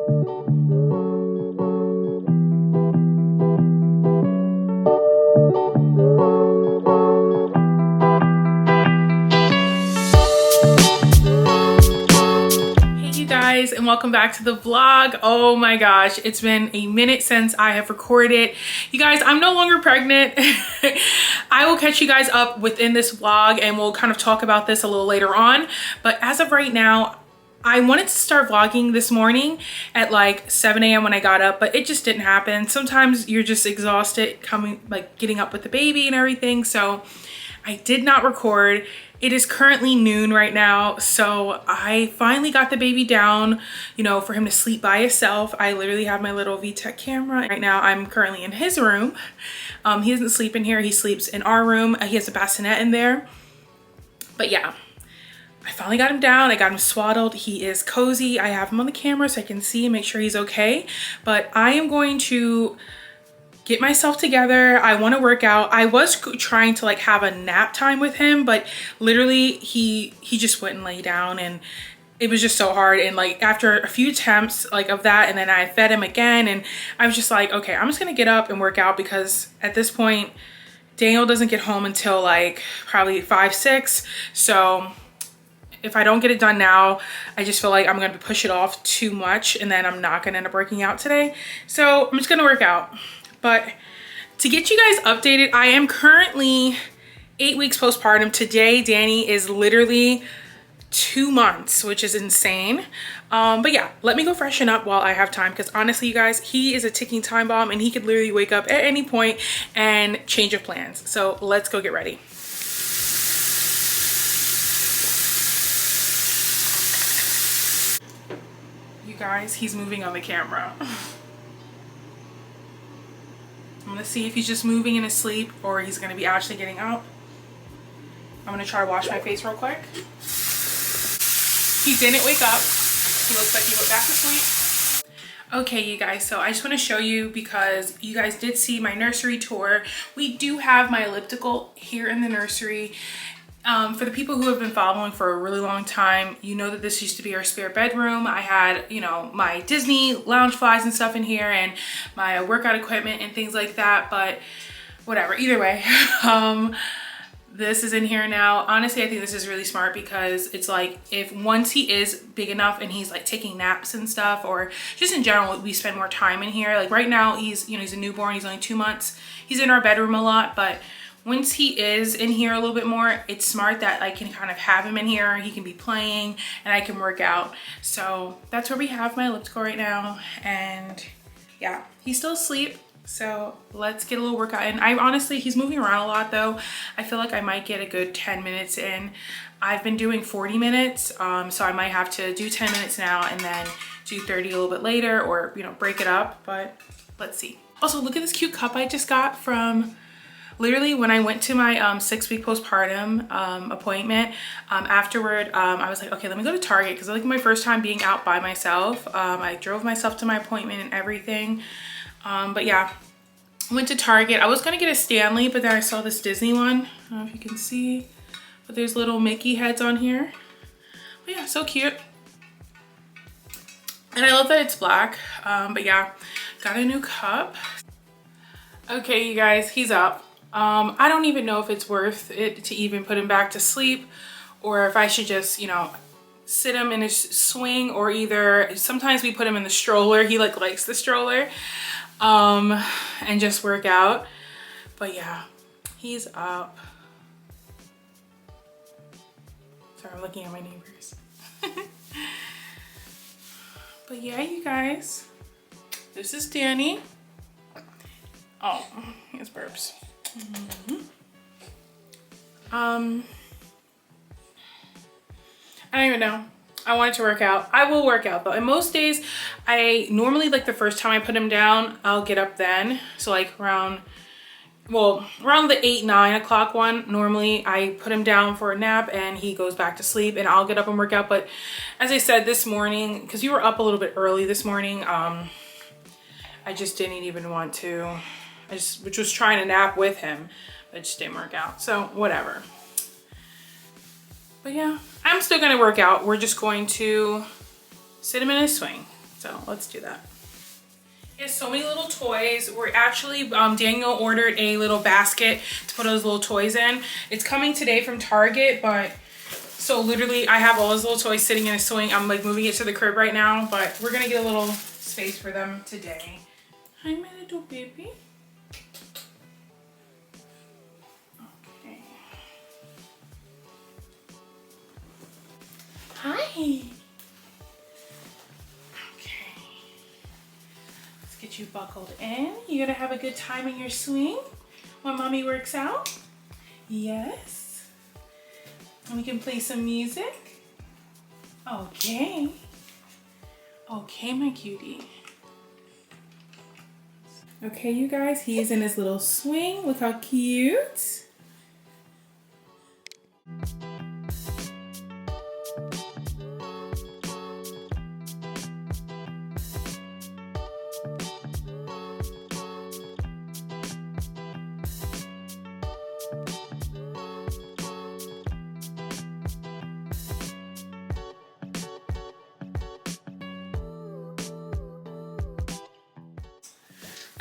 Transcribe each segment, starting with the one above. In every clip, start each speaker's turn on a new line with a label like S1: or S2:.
S1: And welcome back to the vlog. Oh my gosh, it's been a minute since I have recorded. You guys, I'm no longer pregnant. I will catch you guys up within this vlog and we'll kind of talk about this a little later on. But as of right now, I wanted to start vlogging this morning at like 7 a.m. when I got up, but it just didn't happen. Sometimes you're just exhausted getting up with the baby and everything. So I did not record. It is currently noon right now, so I finally got the baby down, you know, for him to sleep by himself. I literally have my little VTech camera. Right now, I'm currently in his room. He doesn't sleep in here. He sleeps in our room. He has a bassinet in there. But yeah, I finally got him down. I got him swaddled. He is cozy. I have him on the camera so I can see and make sure he's okay. But I am going to get myself together. I want to work out. I was trying to like have a nap time with him, but literally he just wouldn't lay down and it was just so hard. And like after a few attempts like of that, and then I fed him again, and I was just like, okay, I'm just gonna get up and work out, because at this point Daniel doesn't get home until like probably 5, 6. So if I don't get it done now, I just feel like I'm gonna push it off too much and then I'm not gonna end up working out today. So I'm just gonna work out. But to get you guys updated, I am currently 8 weeks postpartum. Today, Danny is literally 2 months, which is insane. But yeah, let me go freshen up while I have time, because honestly, you guys, he is a ticking time bomb and he could literally wake up at any point and change of plans. So let's go get ready. You guys, he's moving on the camera. I'm gonna see if he's just moving in his sleep or he's gonna be actually getting up. I'm gonna try to wash my face real quick. He didn't wake up. He looks like he went back to sleep. Okay, you guys, so I just wanna show you, because you guys did see my nursery tour. We do have my elliptical here in the nursery. For the people who have been following for a really long time, you know that this used to be our spare bedroom. I had, you know, my Disney lounge flies and stuff in here and my workout equipment and things like that, but whatever, either way. This is in here now. Honestly, I think this is really smart, because it's like, if once he is big enough and he's like taking naps and stuff, or just in general, we spend more time in here. Like right now, he's, you know, he's a newborn, he's only 2 months. He's in our bedroom a lot, but once he is in here a little bit more, it's smart that I can kind of have him in here. He can be playing and I can work out. So that's where we have my elliptical right now. And yeah, he's still asleep. So let's get a little workout in. Honestly, he's moving around a lot though. I feel like I might get a good 10 minutes in. I've been doing 40 minutes. So I might have to do 10 minutes now and then do 30 a little bit later, or, you know, break it up, but let's see. Also, look at this cute cup I just got from literally when I went to my 6-week postpartum appointment. Afterward, I was like, okay, let me go to Target, because I like my first time being out by myself. I drove myself to my appointment and everything. But yeah, I went to Target. I was gonna get a Stanley, but then I saw this Disney one. I don't know if you can see, but there's little Mickey heads on here. But yeah, so cute. And I love that it's black. But yeah, got a new cup. Okay, you guys, he's up. I don't even know if it's worth it to even put him back to sleep, or if I should just, you know, sit him in his swing, or either sometimes we put him in the stroller. He like likes the stroller, and just work out. But yeah, he's up. Sorry, I'm looking at my neighbors. But yeah, you guys, this is Danny. Oh, he has burps. I don't even know. I wanted to work out. I will work out though. And most days, I normally, like the first time I put him down, I'll get up then. So like around the 8, 9 o'clock one, normally I put him down for a nap and he goes back to sleep and I'll get up and work out. But as I said this morning, because you were up a little bit early this morning, I just didn't even want to. Which was trying to nap with him, but it just didn't work out. So whatever. But yeah, I'm still gonna work out. We're just going to sit him in his swing. So let's do that. He has so many little toys. We're actually, Daniel ordered a little basket to put those little toys in. It's coming today from Target, but so literally I have all those little toys sitting in a swing. I'm like moving it to the crib right now, but we're gonna get a little space for them today. Hi, my little baby. Okay. Hi. Get you buckled in. You gonna have a good time in your swing while mommy works out? Yes. And we can play some music. Okay. Okay, my cutie. Okay, you guys, he is in his little swing. Look how cute.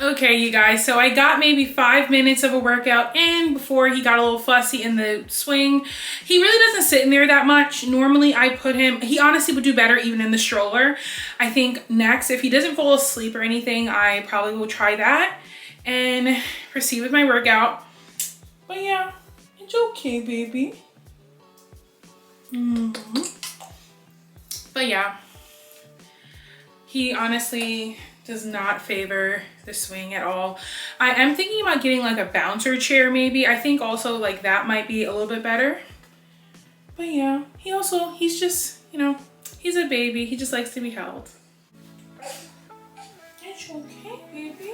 S1: Okay, you guys, so I got maybe 5 minutes of a workout in before he got a little fussy in the swing. He really doesn't sit in there that much. Normally I put him, he honestly would do better even in the stroller. I think next, if he doesn't fall asleep or anything, I probably will try that and proceed with my workout. But yeah, it's okay, baby. But yeah, he honestly does not favor the swing at all. I am thinking about getting like a bouncer chair maybe. I think also like that might be a little bit better. But yeah, he's just, you know, he's a baby. He just likes to be held. It's okay, baby.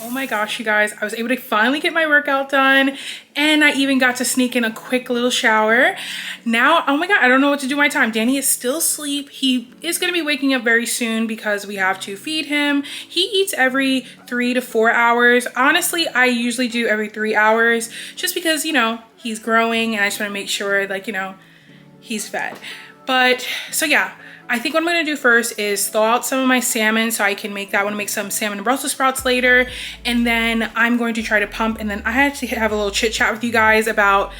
S1: Oh my gosh, you guys, I was able to finally get my workout done and I even got to sneak in a quick little shower. Now, oh my God, I don't know what to do with my time. Danny is still asleep. He is gonna be waking up very soon because we have to feed him. He eats every 3 to 4 hours. Honestly, I usually do every 3 hours just because, you know, he's growing and I just wanna make sure like, you know, he's fed. But so yeah, I think what I'm gonna do first is thaw out some of my salmon so I can make that. I wanna make some salmon and Brussels sprouts later. And then I'm going to try to pump. And then I had to have a little chit chat with you guys about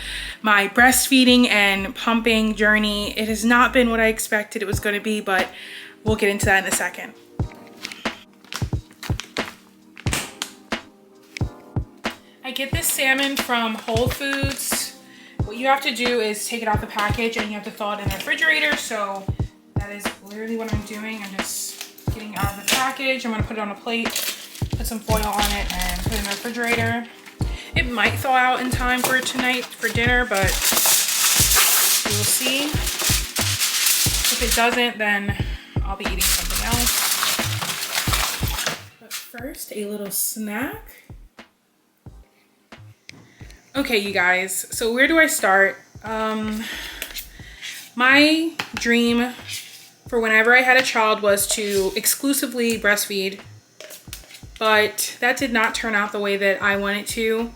S1: my breastfeeding and pumping journey. It has not been what I expected it was gonna be, but we'll get into that in a second. I get this salmon from Whole Foods. What you have to do is take it out the package and you have to thaw it in the refrigerator. So that is literally what I'm doing. I'm just getting out of the package. I'm gonna put it on a plate, put some foil on it and put it in the refrigerator. It might thaw out in time for tonight for dinner, but we will see. If it doesn't, then I'll be eating something else. But first, a little snack. Okay, you guys, so where do I start? My dream for whenever I had a child was to exclusively breastfeed, but that did not turn out the way that I wanted to.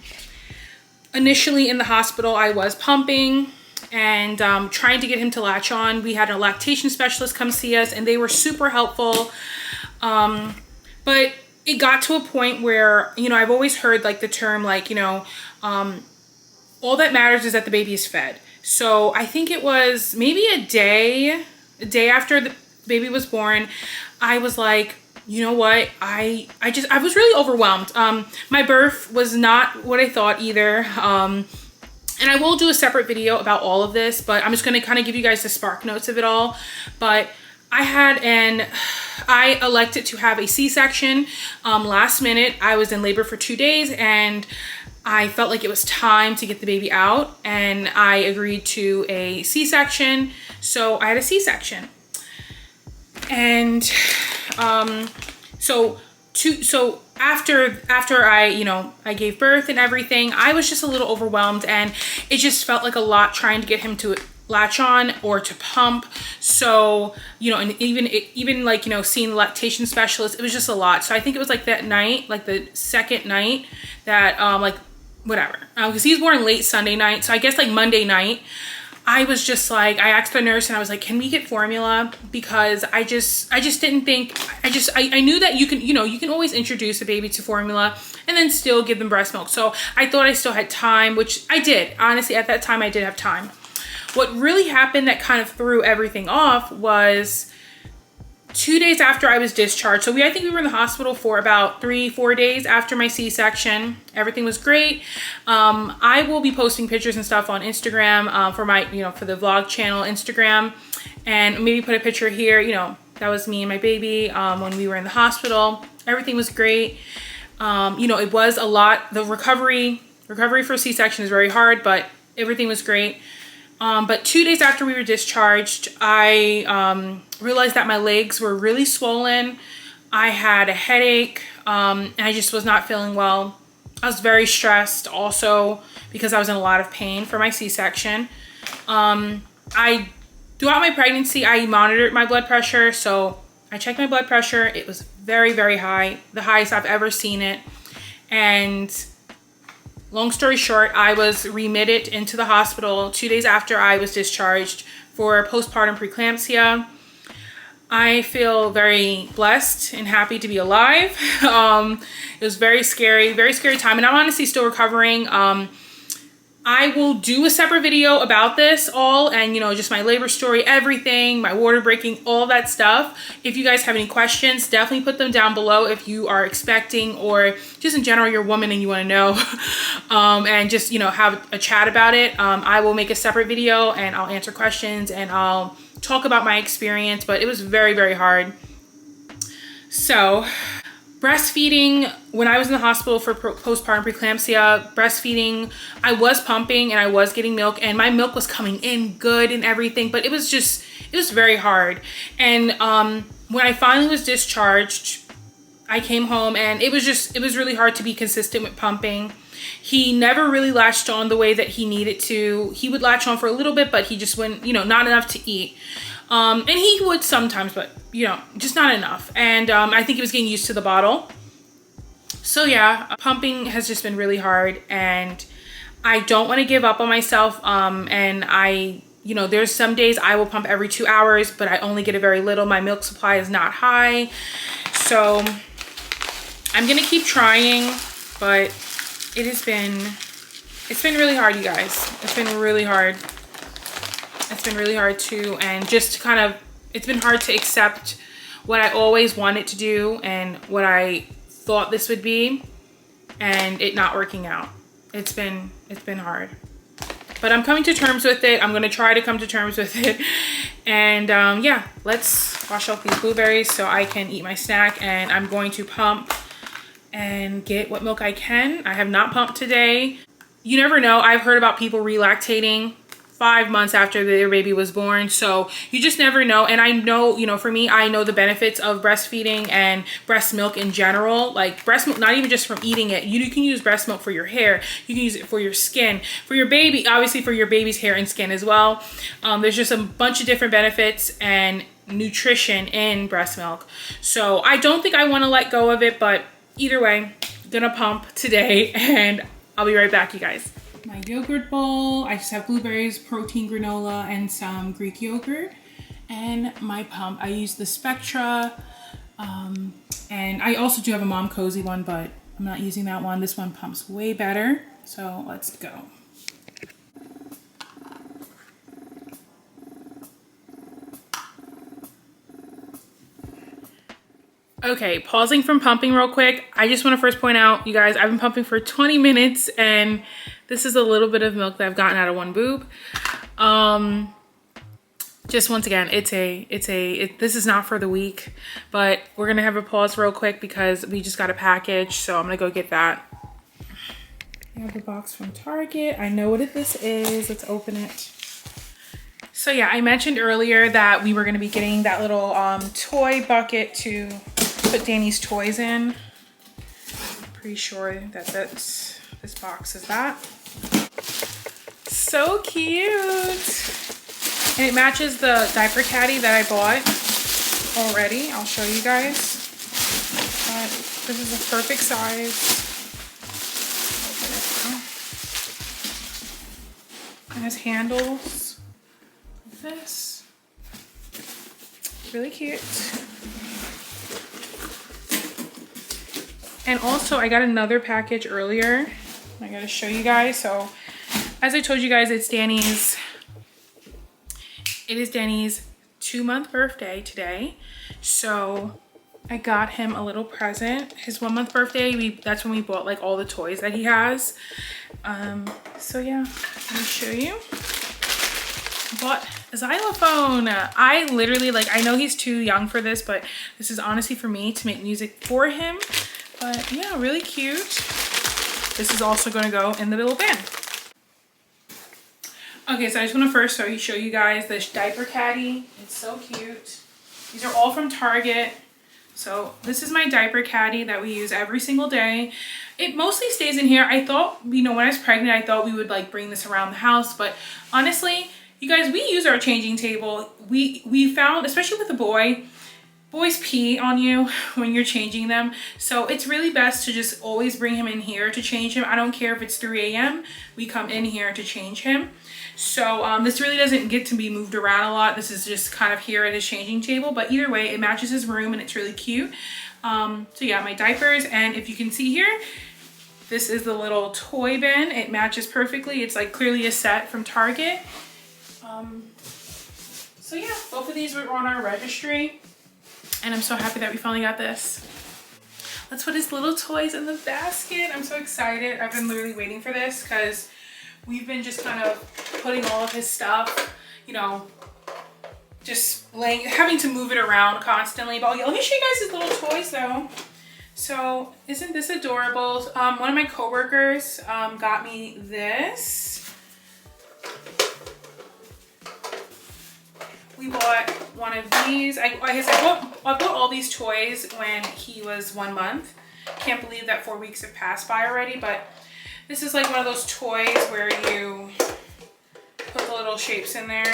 S1: Initially in the hospital, I was pumping and trying to get him to latch on. We had a lactation specialist come see us and they were super helpful. But it got to a point where, you know, I've always heard like the term, like, you know, all that matters is that the baby is fed. So I think it was maybe a day after the baby was born, I was like, you know what, I was really overwhelmed. My birth was not what I thought either. And I will do a separate video about all of this, but I'm just going to kind of give you guys the spark notes of it all. But I elected to have a C-section last minute. I was in labor for 2 days and I felt like it was time to get the baby out, and I agreed to a C-section. So I had a C-section. And so after I, you know, I gave birth and everything, I was just a little overwhelmed, and it just felt like a lot trying to get him to latch on or to pump. So, you know, and even like, you know, seeing the lactation specialist, it was just a lot. So I think it was like that night, like the second night that, like whatever, because he was born late Sunday night. So I guess like Monday night, I was just like, I asked the nurse and I was like, can we get formula? Because I just didn't think, I knew that you can, you know, you can always introduce a baby to formula and then still give them breast milk. So I thought I still had time, which I did. Honestly, at that time I did have time. What really happened that kind of threw everything off was 2 days after I was discharged. So I think we were in the hospital for about 3-4 days after my C-section. Everything was great. I will be posting pictures and stuff on Instagram for my, you know, for the vlog channel Instagram, and maybe put a picture here. You know, that was me and my baby when we were in the hospital. Everything was great. You know, it was a lot. The recovery for C-section is very hard, but everything was great. But 2 days after we were discharged, I realized that my legs were really swollen. I had a headache, and I just was not feeling well. I was very stressed also because I was in a lot of pain for my C-section. Throughout my pregnancy, I monitored my blood pressure. So I checked my blood pressure. It was very, very high, the highest I've ever seen it. And long story short, I was remitted into the hospital 2 days after I was discharged for postpartum preeclampsia. I feel very blessed and happy to be alive. It was very scary time, and I'm honestly still recovering. I will do a separate video about this all, and you know, just my labor story, everything, my water breaking, all that stuff. If you guys have any questions, definitely put them down below if you are expecting, or just in general, you're a woman and you want to know, and just, you know, have a chat about it. I will make a separate video and I'll answer questions and I'll talk about my experience, but it was very, very hard. So breastfeeding, when I was in the hospital for postpartum preeclampsia, breastfeeding, I was pumping and I was getting milk, and my milk was coming in good and everything, but it was very hard. And when I finally was discharged, I came home and it was really hard to be consistent with pumping. He never really latched on the way that he needed to. He would latch on for a little bit, but he just wouldn't, you know, not enough to eat. And he would sometimes, but you know, just not enough. And I think he was getting used to the bottle. So yeah, pumping has just been really hard, and I don't want to give up on myself. And you know, there's some days I will pump every 2 hours, but I only get a very little. My milk supply is not high. So I'm going to keep trying, but it's been really hard, you guys. It's been really hard. It's been really hard too, and just kind of, it's been hard to accept what I always wanted to do and what I thought this would be, and it not working out. It's been hard, but I'm coming to terms with it. I'm gonna try to come to terms with it, and yeah, let's wash off these blueberries so I can eat my snack, and I'm going to pump and get what milk I can. I have not pumped today. You never know. I've heard about people relactating 5 months after their baby was born, so you just never know. And I know, you know, for me, I know the benefits of breastfeeding and breast milk in general. Like breast milk, not even just from eating it. You can use breast milk for your hair. You can use it for your skin, for your baby, obviously for your baby's hair and skin as well. There's just a bunch of different benefits, and nutrition in breast milk. So I don't think I want to let go of it, but either way, I'm gonna pump today and I'll be right back, you guys. My yogurt bowl, I just have blueberries, protein granola, and some Greek yogurt. And my pump, I use the Spectra, and I also do have a Mom Cozy one, but I'm not using that one. This one pumps way better, so let's go. Okay, pausing from pumping real quick. I just want to first point out, you guys, I've been pumping for 20 minutes and this is a little bit of milk that I've gotten out of one boob. Just once again, this is not for the week, but we're gonna have a pause real quick because we just got a package, so I'm gonna go get that. I have a box from Target. I know what this is. Let's open it. So yeah, I mentioned earlier that we were gonna be getting that little toy bucket to put Danny's toys in. I'm pretty sure that this box is that. So cute. And it matches the diaper caddy that I bought already. I'll show you guys. But this is the perfect size. Open it now. It has handles like this. Really cute. And also I got another package earlier. I gotta show you guys. So as I told you guys, it is Danny's 2-month birthday today. So I got him a little present. His 1-month birthday, that's when we bought like all the toys that he has. So yeah, let me show you. Bought a xylophone. I literally, like, I know he's too young for this, but this is honestly for me to make music for him. But yeah, really cute. This is also gonna go in the little bin. Okay, so I just want to first show you guys this diaper caddy. It's so cute. These are all from Target. So this is my diaper caddy that we use every single day. It mostly stays in here. I thought, you know, when I was pregnant, I thought we would like bring this around the house, but honestly, you guys, we use our changing table. We found, especially with a boy, boys pee on you when you're changing them. So it's really best to just always bring him in here to change him. I don't care if it's 3 a.m. We come in here to change him. So this really doesn't get to be moved around a lot. This is just kind of here at his changing table, but either way, it matches his room and it's really cute. So yeah, my diapers, and if you can see here, this is the little toy bin. It matches perfectly. It's like clearly a set from Target. So yeah, both of these were on our registry, and I'm so happy that we finally got this. Let's put his little toys in the basket. I'm so excited. I've been literally waiting for this because we've been just kind of putting all of his stuff, you know, just having to move it around constantly. But let me show you guys his little toys though. So isn't this adorable? One of my coworkers got me this. We bought one of these. I bought all these toys when he was 1 month. Can't believe that 4 weeks have passed by already, but this is like one of those toys where you put the little shapes in there.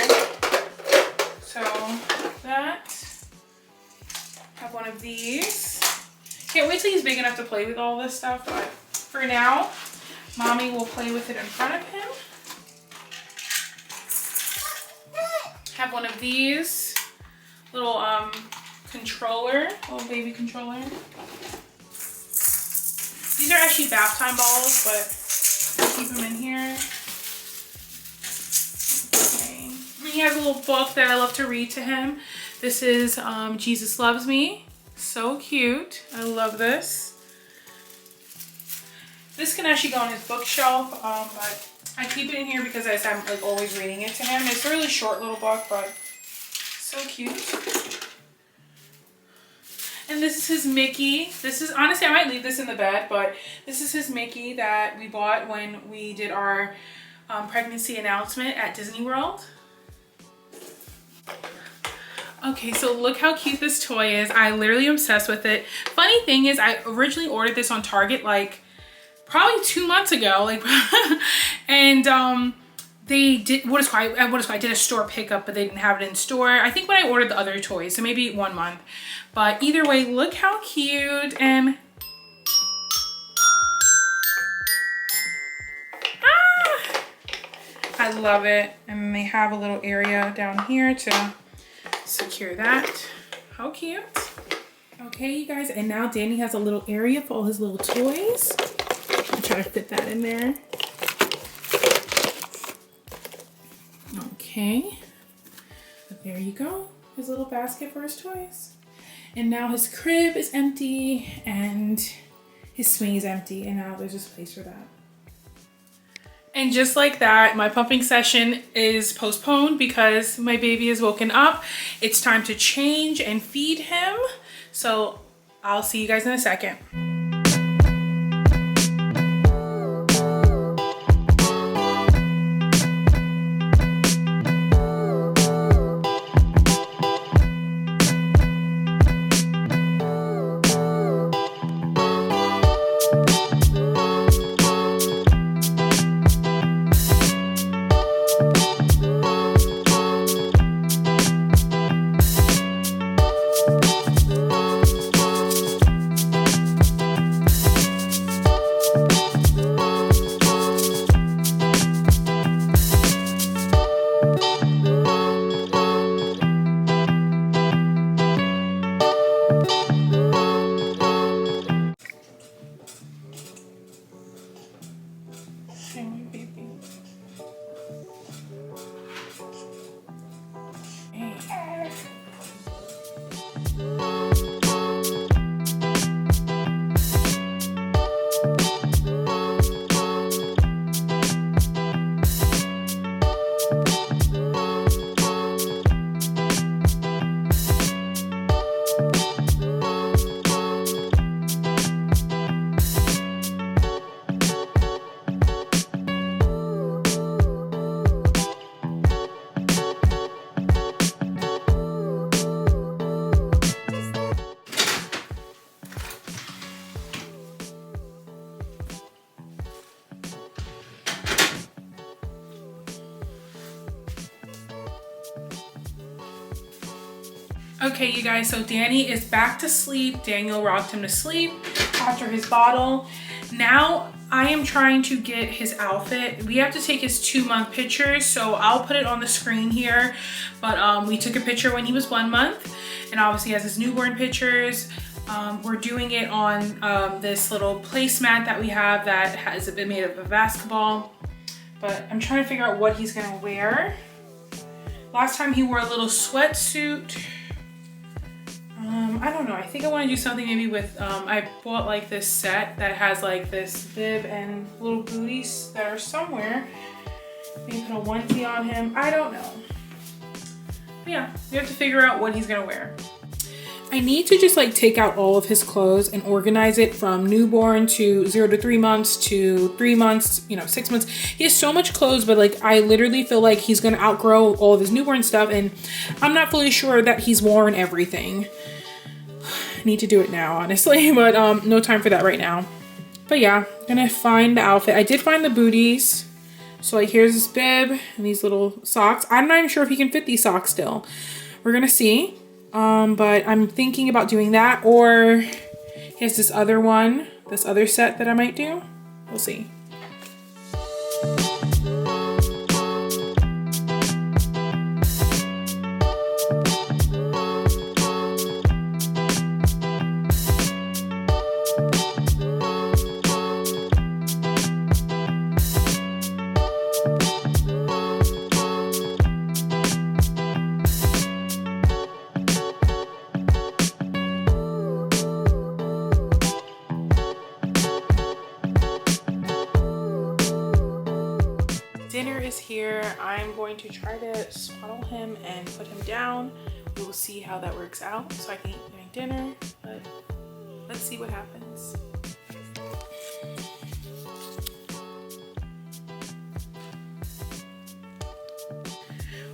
S1: So that. Have one of these. Can't wait till he's big enough to play with all this stuff, but for now, mommy will play with it in front of him. Have one of these little controller, little baby controller. These are actually bath time balls, but I'll keep them in here. Okay. And he has a little book that I love to read to him. This is Jesus Loves Me. So cute. I love this. This can actually go on his bookshelf, but I keep it in here because I'm like always reading it to him. It's a really short little book, but so cute. And this is his Mickey. This is, honestly, I might leave this in the bed, but this is his Mickey that we bought when we did our pregnancy announcement at Disney World. Okay, so look how cute this toy is. I literally am obsessed with it. Funny thing is, I originally ordered this on Target like probably 2 months ago, like, and they did, I did a store pickup, but they didn't have it in store. I think when I ordered the other toys, so maybe 1 month. But either way, look how cute. And I love it. And they have a little area down here to secure that. How cute. Okay, you guys, and now Danny has a little area for all his little toys. I'll try to fit that in there. Okay, but there you go, his little basket for his toys. And now his crib is empty and his swing is empty, and now there's just place for that. And just like that, my pumping session is postponed because my baby has woken up. It's time to change and feed him. So I'll see you guys in a second. Okay, you guys, so Danny is back to sleep. Daniel rocked him to sleep after his bottle. Now I am trying to get his outfit. We have to take his 2-month pictures, so I'll put it on the screen here. But we took a picture when he was 1 month, and obviously he has his newborn pictures. We're doing it on this little placemat that we have that has been made of a basketball. But I'm trying to figure out what he's gonna wear. Last time he wore a little sweatsuit. I don't know, I think I want to do something maybe with, I bought like this set that has like this bib and little booties that are somewhere. Maybe put a onesie on him, I don't know. But yeah, we have to figure out what he's gonna wear. I need to just like take out all of his clothes and organize it from newborn to 0 to 3 months to 3 months, you know, 6 months. He has so much clothes, but like I literally feel like he's gonna outgrow all of his newborn stuff, and I'm not fully sure that he's worn everything. I need to do it now, honestly, but no time for that right now. But yeah, I'm gonna find the outfit. I did find the booties. So like here's this bib and these little socks. I'm not even sure if he can fit these socks still. We're gonna see. But I'm thinking about doing that, or he has this other one, this other set that I might do. We'll see. Dinner is here. I'm going to try to swaddle him and put him down. We will see how that works out so I can eat my dinner, but let's see what happens.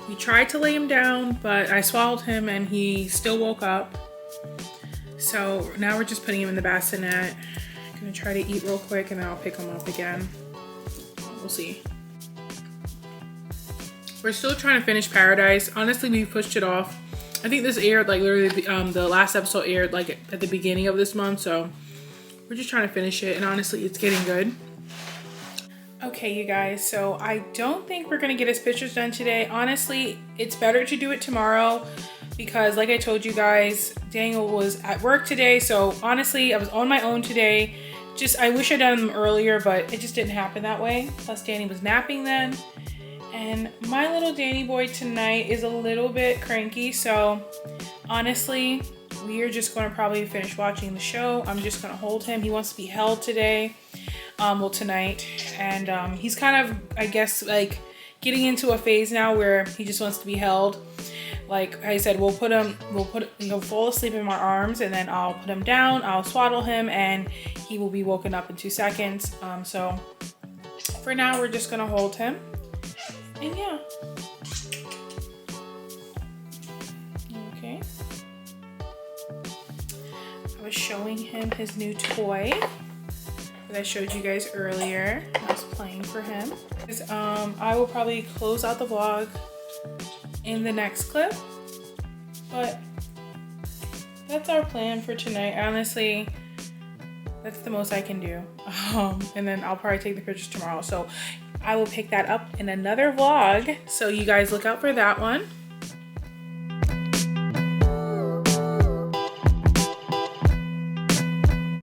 S1: We tried to lay him down, but I swallowed him and he still woke up. So now we're just putting him in the bassinet. I'm gonna try to eat real quick and then I'll pick him up again. We'll see. We're still trying to finish Paradise. Honestly, we pushed it off. I think this aired like literally the last episode aired like at the beginning of this month, so we're just trying to finish it, and honestly it's getting good. Okay, you guys, so I don't think we're gonna get his pictures done today. Honestly, it's better to do it tomorrow because like I told you guys, Daniel was at work today, so honestly I was on my own today. I wish I'd done them earlier, but it just didn't happen that way. Plus Danny was napping then. And my little Danny boy tonight is a little bit cranky, so honestly, we are just gonna probably finish watching the show. I'm just gonna hold him. He wants to be held today, well tonight, and he's kind of, I guess, like getting into a phase now where he just wants to be held. Like I said, he'll fall asleep in my arms, and then I'll put him down, I'll swaddle him, and he will be woken up in 2 seconds. So for now, we're just gonna hold him. And yeah. Okay. I was showing him his new toy that I showed you guys earlier. I was playing for him. I will probably close out the vlog in the next clip, but that's our plan for tonight. Honestly, that's the most I can do. And then I'll probably take the pictures tomorrow. So I will pick that up in another vlog. So you guys look out for that one.